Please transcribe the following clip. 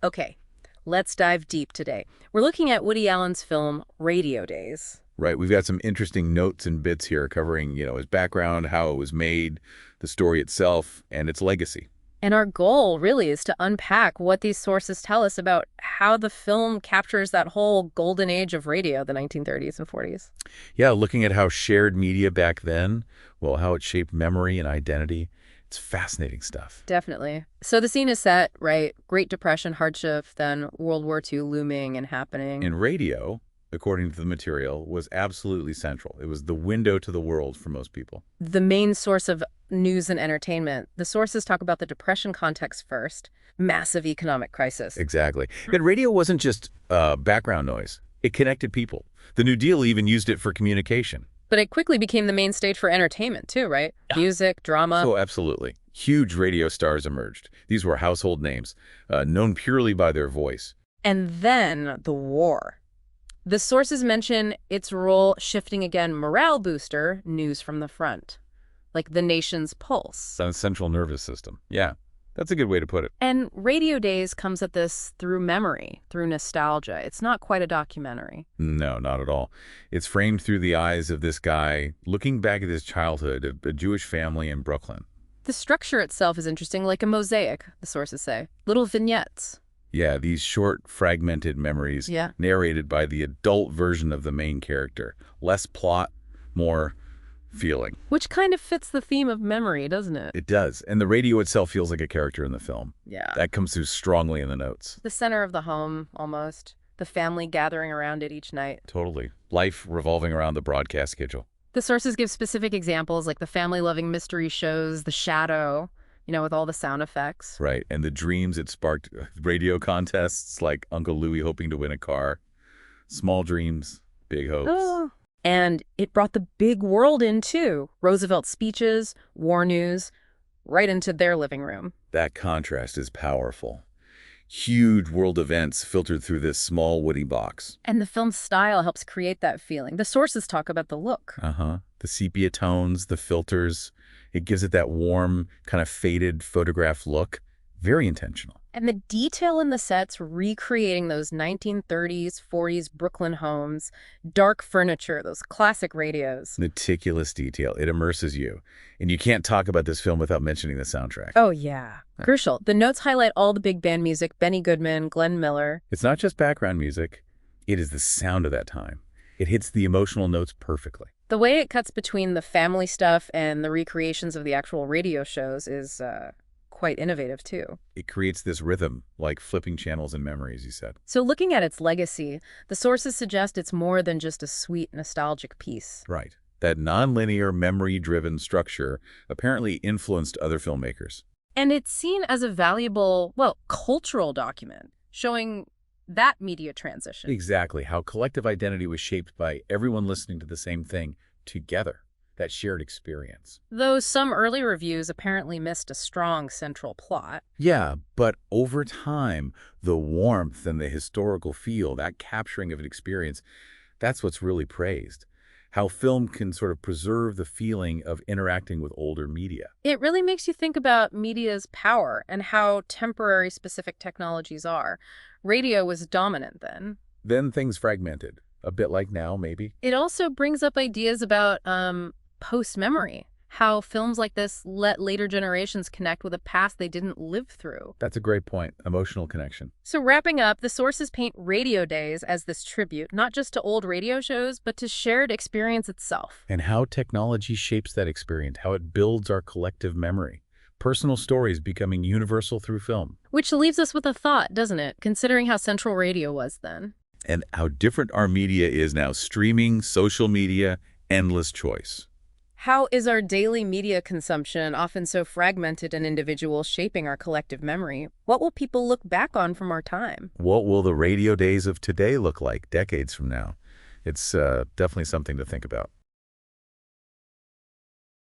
Okay, let's dive deep today. We're looking at Woody Allen's film Radio Days. Right. We've got some interesting notes and bits here covering, his background, how it was made, the story itself, and its legacy. And our goal really is to unpack what these sources tell us about how the film captures that whole golden age of radio, the 1930s and 40s. Yeah, looking at how shared media back then, well, how it shaped memory and identity. It's fascinating stuff. Definitely. So the scene is set, right? Great Depression, hardship, then World War II looming and happening. And radio, according to the material, was absolutely central. It was the window to the world for most people. The main source of news and entertainment. The sources talk about the Depression context first. Massive economic crisis. Exactly. But radio wasn't just background noise. It connected people. The New Deal even used it for communication. But it quickly became the main stage for entertainment too, right? Music, drama. Oh, absolutely. Huge radio stars emerged. These were household names, known purely by their voice. And then the war. The sources mention its role shifting again morale booster, news from the front, like the nation's pulse. The central nervous system. Yeah, that's a good way to put it. And Radio Days comes at this through memory, through nostalgia. It's not quite a documentary. No, not at all. It's framed through the eyes of this guy looking back at his childhood, a Jewish family in Brooklyn. The structure itself is interesting, like a mosaic, the sources say. Little vignettes. Yeah, these short, fragmented memories narrated by the adult version of the main character. Less plot, more feeling. Which kind of fits the theme of memory, doesn't it? It does. And the radio itself feels like a character in the film. Yeah. That comes through strongly in the notes. The center of the home, almost. The family gathering around it each night. Totally. Life revolving around the broadcast schedule. The sources give specific examples, like the family-loving mystery shows, The Shadow, with all the sound effects. Right. And the dreams it sparked, radio contests like Uncle Louie hoping to win a car. Small dreams, big hopes. Oh. And it brought the big world in, too. Roosevelt's speeches, war news, right into their living room. That contrast is powerful. Huge world events filtered through this small Woody box. And the film's style helps create that feeling. The sources talk about the look. The sepia tones, the filters. It gives it that warm, kind of faded photograph look. Very intentional. And the detail in the sets recreating those 1930s, 40s Brooklyn homes, dark furniture, those classic radios. Meticulous detail. It immerses you. And you can't talk about this film without mentioning the soundtrack. Oh, yeah. Crucial. The notes highlight all the big band music, Benny Goodman, Glenn Miller. It's not just background music. It is the sound of that time. It hits the emotional notes perfectly. The way it cuts between the family stuff and the recreations of the actual radio shows is quite innovative, too. It creates this rhythm, like flipping channels in memory, as you said. So looking at its legacy, the sources suggest it's more than just a sweet, nostalgic piece. Right. That nonlinear, memory-driven structure apparently influenced other filmmakers. And it's seen as a valuable, cultural document, showing that media transition. Exactly. How collective identity was shaped by everyone listening to the same thing together. That shared experience. Though some early reviews apparently missed a strong central plot. Yeah, but over time, the warmth and the historical feel, that capturing of an experience, that's what's really praised. How film can sort of preserve the feeling of interacting with older media. It really makes you think about media's power and how temporary specific technologies are. Radio was dominant then. Then things fragmented, a bit like now, maybe. It also brings up ideas about post-memory, how films like this let later generations connect with a past they didn't live through. That's a great point. Emotional connection. So wrapping up, the sources paint Radio Days as this tribute, not just to old radio shows, but to shared experience itself. And how technology shapes that experience, how it builds our collective memory. Personal stories becoming universal through film. Which leaves us with a thought, doesn't it? Considering how central radio was then. And how different our media is now. Streaming, social media, endless choice. How is our daily media consumption, often so fragmented and individual, shaping our collective memory? What will people look back on from our time? What will the radio days of today look like decades from now? It's definitely something to think about.